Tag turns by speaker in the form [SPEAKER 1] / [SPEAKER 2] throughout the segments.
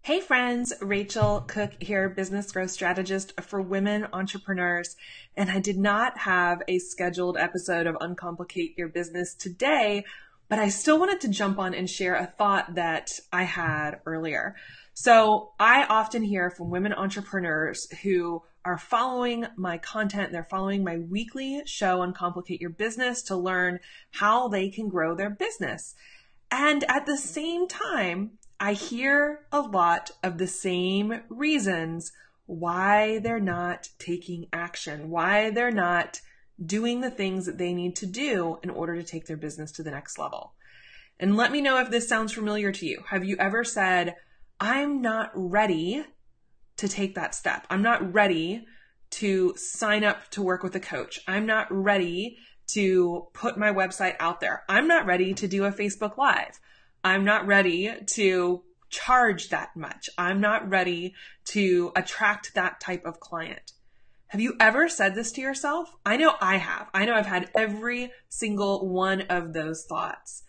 [SPEAKER 1] Hey friends, Racheal Cook here, business growth strategist for women entrepreneurs. And I did not have a scheduled episode of Uncomplicate Your Business today, but I still wanted to jump on and share a thought that I had earlier. So I often hear from women entrepreneurs who are following my content. They're following my weekly show, Uncomplicate Your Business, to learn how they can grow their business. And at the same time, I hear a lot of the same reasons why they're not taking action, why they're not doing the things that they need to do in order to take their business to the next level. And let me know if this sounds familiar to you. Have you ever said, I'm not ready to take that step. I'm not ready to sign up to work with a coach. I'm not ready to put my website out there. I'm not ready to do a Facebook Live. I'm not ready to charge that much. I'm not ready to attract that type of client. Have you ever said this to yourself? I know I have. I know I've had every single one of those thoughts.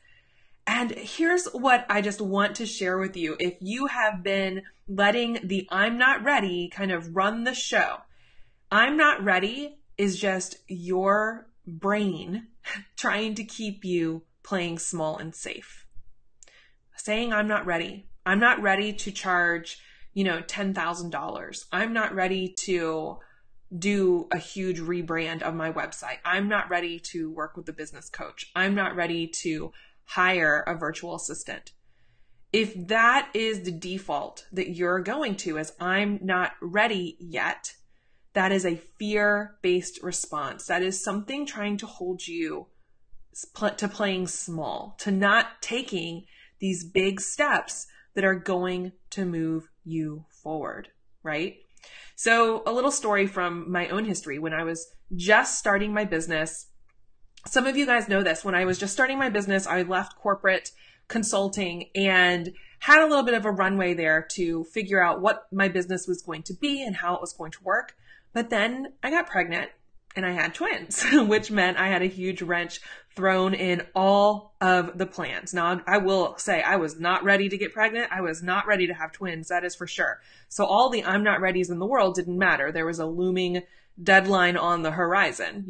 [SPEAKER 1] And here's what I just want to share with you. If you have been letting the I'm not ready kind of run the show, I'm not ready is just your brain trying to keep you playing small and safe. Saying I'm not ready. I'm not ready to charge, $10,000. I'm not ready to do a huge rebrand of my website. I'm not ready to work with a business coach. I'm not ready to hire a virtual assistant. If that is the default that you're going to as I'm not ready yet, that is a fear-based response. That is something trying to hold you to playing small, to not taking these big steps that are going to move you forward, right? So a little story from my own history. When I was just starting my business, some of you guys know this. When I was just starting my business, I left corporate consulting and had a little bit of a runway there to figure out what my business was going to be and how it was going to work. But then I got pregnant and I had twins, which meant I had a huge wrench thrown in all of the plans. Now, I will say I was not ready to get pregnant. I was not ready to have twins. That is for sure. So all the I'm not readies in the world didn't matter. There was a looming deadline on the horizon,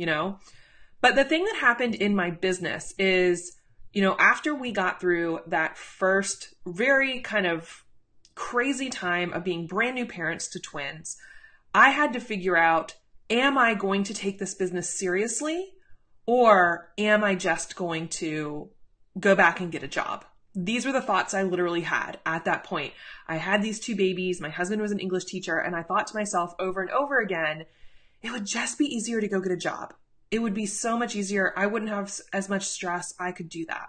[SPEAKER 1] But the thing that happened in my business is, after we got through that first very kind of crazy time of being brand new parents to twins, I had to figure out, am I going to take this business seriously, or am I just going to go back and get a job? These were the thoughts I literally had at that point. I had these two babies. My husband was an English teacher, and I thought to myself over and over again, it would just be easier to go get a job. It would be so much easier. I wouldn't have as much stress. I could do that.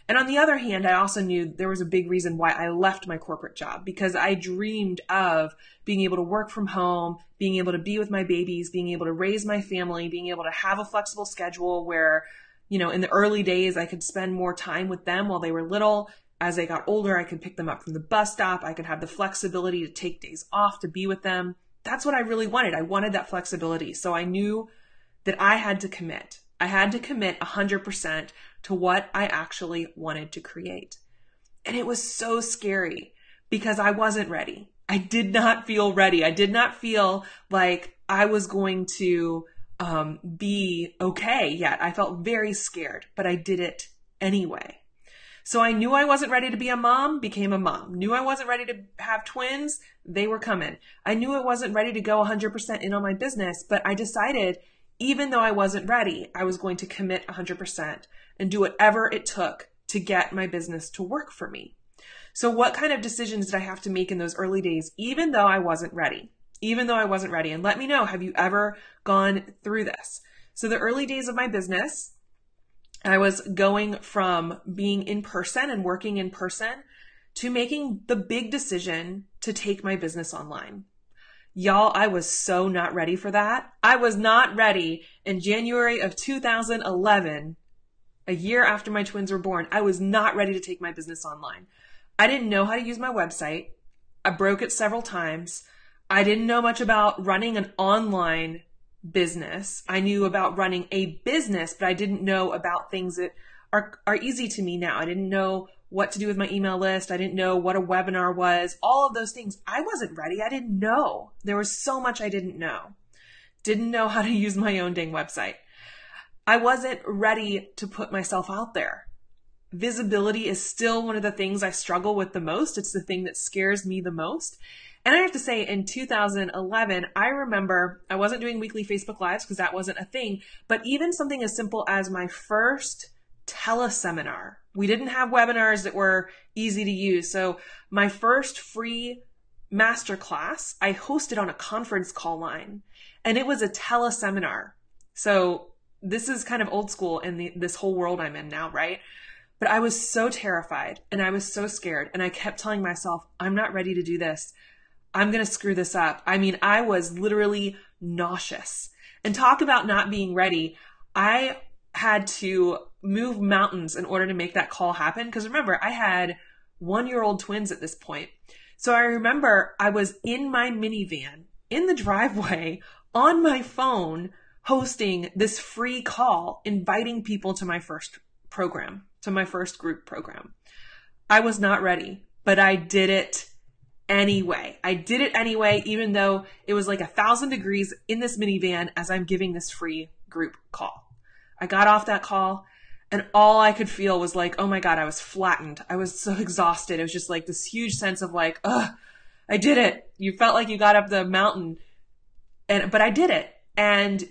[SPEAKER 1] And on the other hand, I also knew there was a big reason why I left my corporate job, because I dreamed of being able to work from home, being able to be with my babies, being able to raise my family, being able to have a flexible schedule where, in the early days, I could spend more time with them while they were little. As they got older, I could pick them up from the bus stop. I could have the flexibility to take days off to be with them. That's what I really wanted. I wanted that flexibility. So I knew that I had to commit. I had to commit 100% to what I actually wanted to create. And it was so scary because I wasn't ready. I did not feel ready. I did not feel like I was going to be okay yet. I felt very scared, but I did it anyway. So I knew I wasn't ready to be a mom, became a mom. Knew I wasn't ready to have twins, they were coming. I knew I wasn't ready to go 100% in on my business, but I decided even though I wasn't ready, I was going to commit 100% and do whatever it took to get my business to work for me. So what kind of decisions did I have to make in those early days, even though I wasn't ready? And let me know, have you ever gone through this? So the early days of my business, I was going from being in person and working in person to making the big decision to take my business online. Y'all, I was so not ready for that. I was not ready in January of 2011, a year after my twins were born. I was not ready to take my business online. I didn't know how to use my website. I broke it several times. I didn't know much about running an online business. I knew about running a business, but I didn't know about things that are easy to me now. I didn't know what to do with my email list. I didn't know what a webinar was. All of those things. I wasn't ready. I didn't know. There was so much I didn't know. Didn't know how to use my own dang website. I wasn't ready to put myself out there. Visibility is still one of the things I struggle with the most. It's the thing that scares me the most. And I have to say, in 2011, I remember I wasn't doing weekly Facebook Lives because that wasn't a thing, but even something as simple as my first teleseminar. We didn't have webinars that were easy to use. So my first free masterclass, I hosted on a conference call line, and it was a teleseminar. So this is kind of old school in this whole world I'm in now, right? But I was so terrified and I was so scared, and I kept telling myself, I'm not ready to do this. I'm going to screw this up. I mean, I was literally nauseous. And talk about not being ready. I had to move mountains in order to make that call happen. Because remember, I had 1-year-old twins at this point. So I remember I was in my minivan in the driveway on my phone hosting this free call, inviting people to my first program, to my first group program. I was not ready, but I did it anyway. I did it anyway, even though it was like 1,000 degrees in this minivan as I'm giving this free group call. I got off that call and all I could feel was like, oh my God, I was flattened. I was so exhausted. It was just like this huge sense of like, I did it. You felt like you got up the mountain, but I did it. And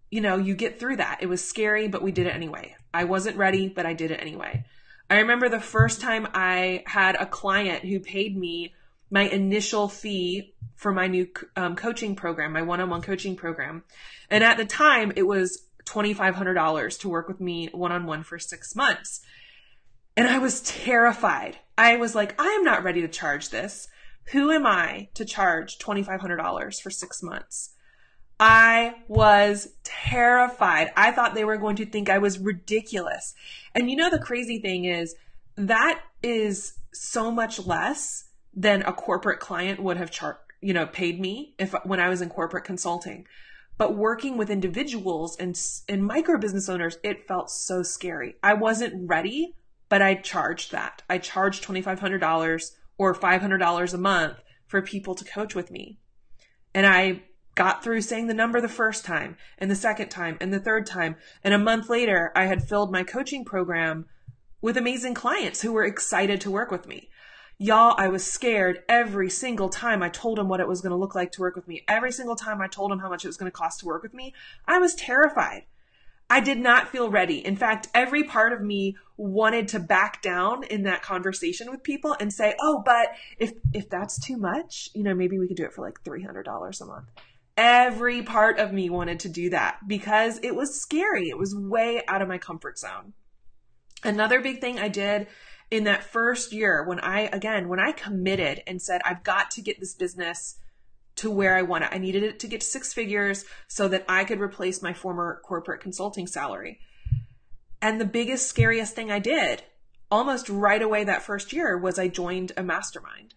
[SPEAKER 1] you know, you get through that. It was scary, but we did it anyway. I wasn't ready, but I did it anyway. I remember the first time I had a client who paid me my initial fee for my new coaching program, my one-on-one coaching program. And at the time, it was $2,500 to work with me one-on-one for 6 months. And I was terrified. I was like, I am not ready to charge this. Who am I to charge $2,500 for 6 months? I was terrified. I thought they were going to think I was ridiculous. And you know, the crazy thing is that is so much less than a corporate client would have paid me when I was in corporate consulting. But working with individuals and micro business owners, it felt so scary. I wasn't ready, but I charged that. I charged $2,500 or $500 a month for people to coach with me. And I got through saying the number the first time and the second time and the third time. And a month later, I had filled my coaching program with amazing clients who were excited to work with me. Y'all, I was scared every single time I told them what it was going to look like to work with me. Every single time I told them how much it was going to cost to work with me, I was terrified. I did not feel ready. In fact, every part of me wanted to back down in that conversation with people and say, oh, but if that's too much, maybe we could do it for like $300 a month. Every part of me wanted to do that because it was scary. It was way out of my comfort zone. Another big thing I did in that first year when I committed and said, I've got to get this business to where I want it. I needed it to get to 6 figures so that I could replace my former corporate consulting salary. And the biggest, scariest thing I did almost right away that first year was I joined a mastermind.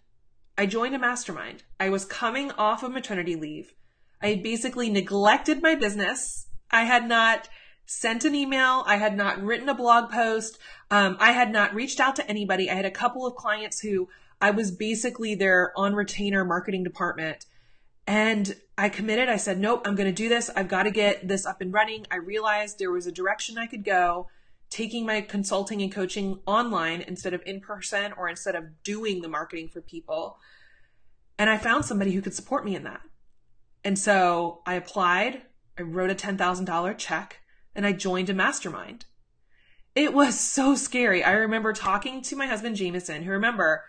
[SPEAKER 1] I was coming off of maternity leave. I had basically neglected my business. I had not sent an email. I had not written a blog post. I had not reached out to anybody. I had a couple of clients who I was basically their on retainer marketing department. And I committed. I said, nope, I'm going to do this. I've got to get this up and running. I realized there was a direction I could go, taking my consulting and coaching online instead of in person or instead of doing the marketing for people. And I found somebody who could support me in that. And so I applied, I wrote a $10,000 check, and I joined a mastermind. It was so scary. I remember talking to my husband, Jameson, who, remember,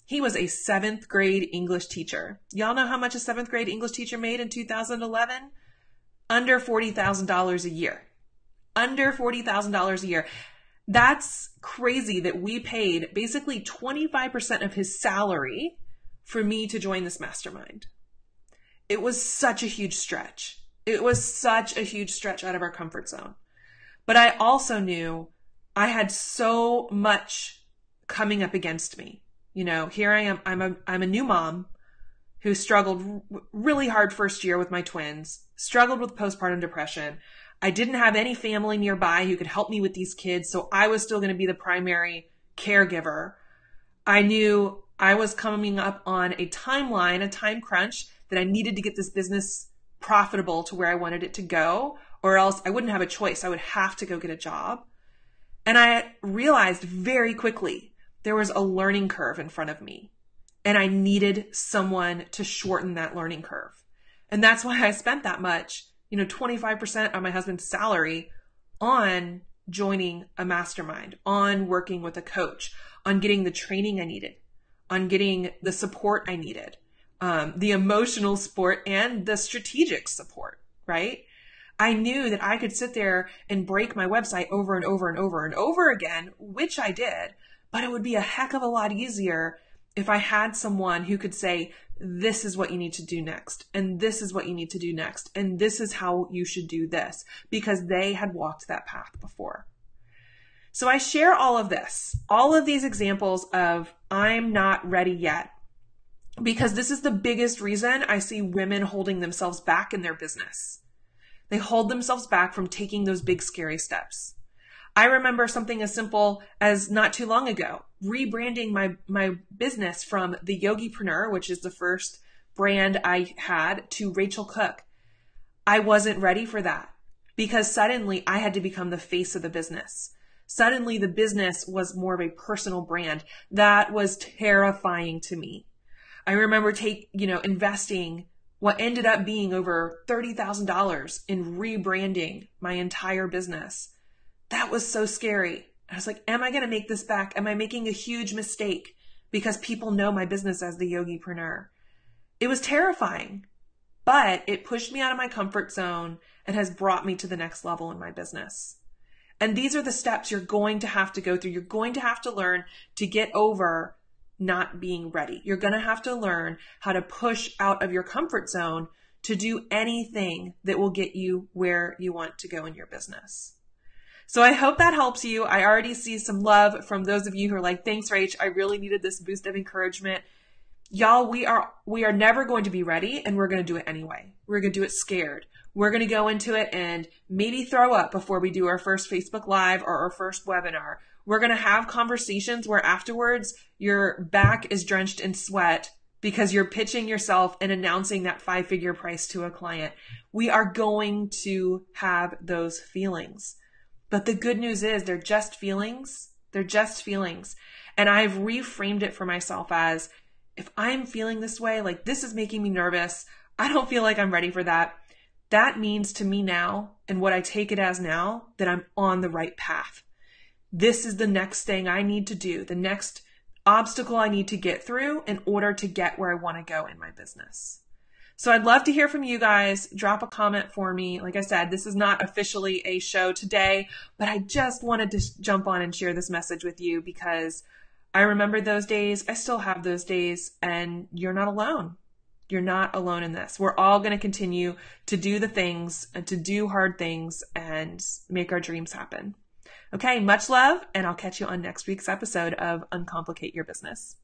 [SPEAKER 1] he was a 7th grade English teacher. Y'all know how much a 7th grade English teacher made in 2011? Under $40,000 a year. Under $40,000 a year. That's crazy that we paid basically 25% of his salary for me to join this mastermind. It was such a huge stretch. It was such a huge stretch out of our comfort zone. But I also knew I had so much coming up against me. Here I am. I'm a new mom who struggled really hard first year with my twins, struggled with postpartum depression. I didn't have any family nearby who could help me with these kids. So I was still going to be the primary caregiver, I knew I was coming up on a timeline, a time crunch, that I needed to get this business profitable to where I wanted it to go, or else I wouldn't have a choice. I would have to go get a job. And I realized very quickly there was a learning curve in front of me, and I needed someone to shorten that learning curve. And that's why I spent that much, 25% of my husband's salary on joining a mastermind, on working with a coach, on getting the training I needed, on getting the support I needed, the emotional support and the strategic support, right? I knew that I could sit there and break my website over and over and over and over again, which I did, but it would be a heck of a lot easier if I had someone who could say, this is what you need to do next, and this is what you need to do next, and this is how you should do this, because they had walked that path before. So I share all of this, all of these examples of I'm not ready yet, because this is the biggest reason I see women holding themselves back in their business. They hold themselves back from taking those big, scary steps. I remember something as simple as not too long ago, rebranding my business from the Yogipreneur, which is the first brand I had, to Racheal Cook. I wasn't ready for that because suddenly I had to become the face of the business. Suddenly the business was more of a personal brand. That was terrifying to me. I remember investing what ended up being over $30,000 in rebranding my entire business. That was so scary. I was like, am I going to make this back? Am I making a huge mistake because people know my business as the Yogipreneur? It was terrifying, but it pushed me out of my comfort zone and has brought me to the next level in my business. And these are the steps you're going to have to go through. You're going to have to learn to get over not being ready. You're going to have to learn how to push out of your comfort zone to do anything that will get you where you want to go in your business. So I hope that helps you. I already see some love from those of you who are like, thanks, Rach. I really needed this boost of encouragement. Y'all, we are never going to be ready, and we're going to do it anyway. We're going to do it scared. We're going to go into it and maybe throw up before we do our first Facebook Live or our first webinar. We're going to have conversations where afterwards your back is drenched in sweat because you're pitching yourself and announcing that 5-figure price to a client. We are going to have those feelings. But the good news is they're just feelings. They're just feelings. And I've reframed it for myself as, if I'm feeling this way, like this is making me nervous, I don't feel like I'm ready for that. That means to me now, and what I take it as now, that I'm on the right path. This is the next thing I need to do, the next obstacle I need to get through in order to get where I want to go in my business. So I'd love to hear from you guys. Drop a comment for me. Like I said, this is not officially a show today, but I just wanted to jump on and share this message with you because I remember those days. I still have those days, and you're not alone. You're not alone in this. We're all going to continue to do the things and to do hard things and make our dreams happen. Okay, much love, and I'll catch you on next week's episode of Uncomplicate Your Business.